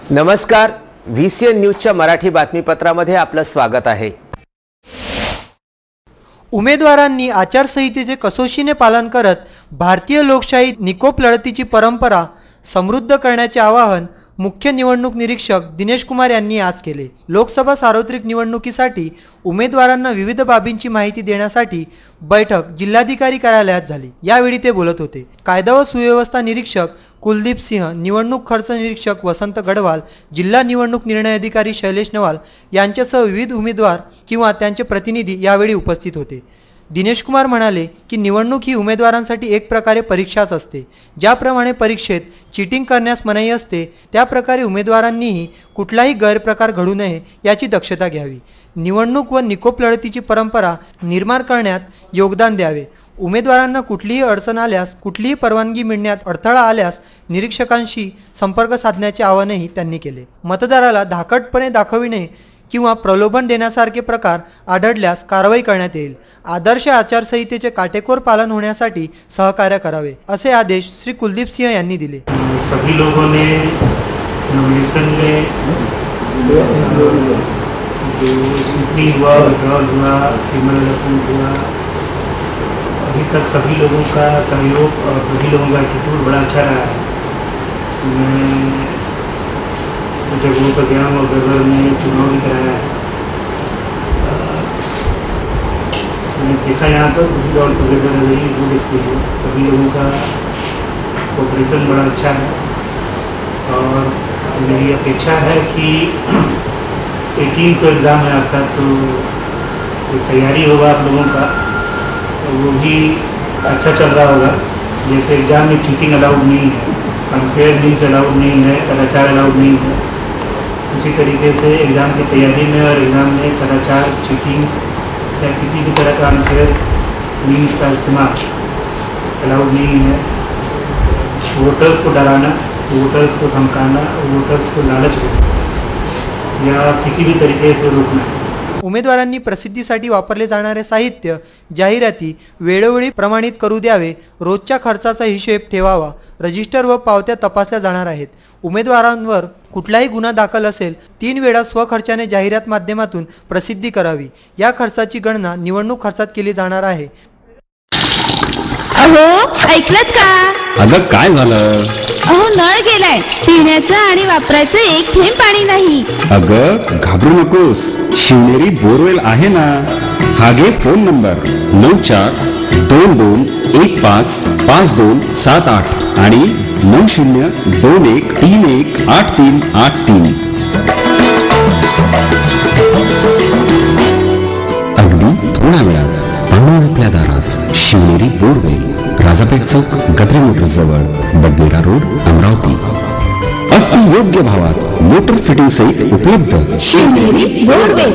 नमस्कार, VCN न्यूजच्या मराठी बातमीपत्रामध्ये आपलं स्वागत आहे। उमेदवारांनी आचारसंहितेचे कसोशीने पालन करत भारतीय लोकशाही निकोप लढतीची परंपरा समृद्ध करण्याचे आवाहन मुख्य निवडणूक निरीक्षक दिनेश कुमार यांनी आज केले। लोकसभा सार्वत्रिक निवडणुकीसाठी उमेदवारांना विविध बाबींची माहिती देण्यासाठी बैठक जिल्हाधिकारी कार्यालयात झाली। यावेळी ते बोलत होते। कायदा व सुव्यवस्था निरीक्षक कुलदीप सिंह, निवडणूक खर्च निरीक्षक वसंत गडवाल, जिल्हा निवडणूक निर्णय अधिकारी शैलेश नवाल यांच्यासह विविध उमेदवार किंवा त्यांचे प्रतिनिधी यावेळी उपस्थित होते। दिनेश कुमार म्हणाले की निवडणूक ही उमेदवारांसाठी एक प्रकारे परीक्षाच असते। ज्याप्रमाणे परीक्षेत चीटिंग करण्यास मनाई असते, त्या प्रकारे उमेदवारांनीही कुठलाही गैरप्रकार घडू नये याची दक्षता घ्यावी। निवडणूक व निकोप लढतीची परंपरा निर्माण करण्यात योगदान द्यावे। उमेदवारांना कुठलीही अडचण आल्यास, कुठलीही परवानगी मिळण्यात अडथळा आल्यास निरीक्षकांशी संपर्क साधण्याचे आवाहनही त्यांनी केले। मतदाराला धाकटपणे दाखविणे किंवा प्रलोभन देण्यासारखे प्रकार आढळल्यास कारवाई करण्यात येईल। आदर्श आचारसंहितेचे काटेकोर पालन होण्यासाठी सहकार्य करावे, असे आदेश श्री कुलदीप सिंह यांनी दिले। सभी लोगों ने नॉमिनेशन में जो हुआ, विड्रॉल हुआ, सिमरन हुआ, अभी तक सभी लोगों का सहयोग और सभी लोगों का एटीट्यूड बड़ा अच्छा रहा है। मैं जगहों पर गया और जगह में चुनाव भी कराया है। मैंने देखा यहाँ पर गुड एक्सपीरियंस, सभी लोगों का कोऑपरेशन बड़ा अच्छा है और मेरी अपेक्षा है कि 18 को एग्ज़ाम है आपका, तो तैयारी होगा आप लोगों का, वो भी अच्छा चल रहा होगा। जैसे एग्ज़ाम में चीटिंग अलाउड नहीं है, अनफेयर मीन्स अलाउड नहीं है, कदाचार अलाउड नहीं है, उसी तरीके से एग्ज़ाम की तैयारी में और एग्ज़ाम में कदाचार, चीटिंग या किसी भी तरह का अनफेयर मीन्स का इस्तेमाल अलाउड नहीं है। वोटर्स को डराना, वोटर्स को धमकाना, वोटर्स को लालच देना या किसी भी तरीके से रोकना। उमेदवारांनी प्रसिद्धीसाठी वापरले जाणारे साहित्य, जाहिराती वेळोवेळी प्रमाणित करू द्यावे। रोजच्या खर्चाचा हिशेब ठेवावा। रजिस्टर व पावत्या तपासल्या जाणार आहेत। उमेदवारांवर कुठलाही गुन्हा दाखल असेल 3 वेळा स्वखर्चाने जाहिरात माध्यमातून प्रसिद्धी करावी। या खर्चाची गणना निवडणूक खर्चात केली जाणार आहे। अहो, ऐकलत का? अगं काय झालं? अहो, नळ गेलाय, पिण्याचं आणि वापरायचं एक थेंब पाणी नाही। अगं घाबरू नकोस, शिवनेरी बोरवेल आहे ना। हा घे फोन नंबर 9422155278 आणि 9021318383। अगदी थोडा वेळात पाणी आपल्या दारात। शिवनेरी बोरवेल, राजापेठ चौक, गद्रे मोटर्स जवळ, बडनेरा रोड, अमरावती। अति योग्य भावात मोटर फिटिंग सहित उपलब्ध। शिवनेरी बोरवेल।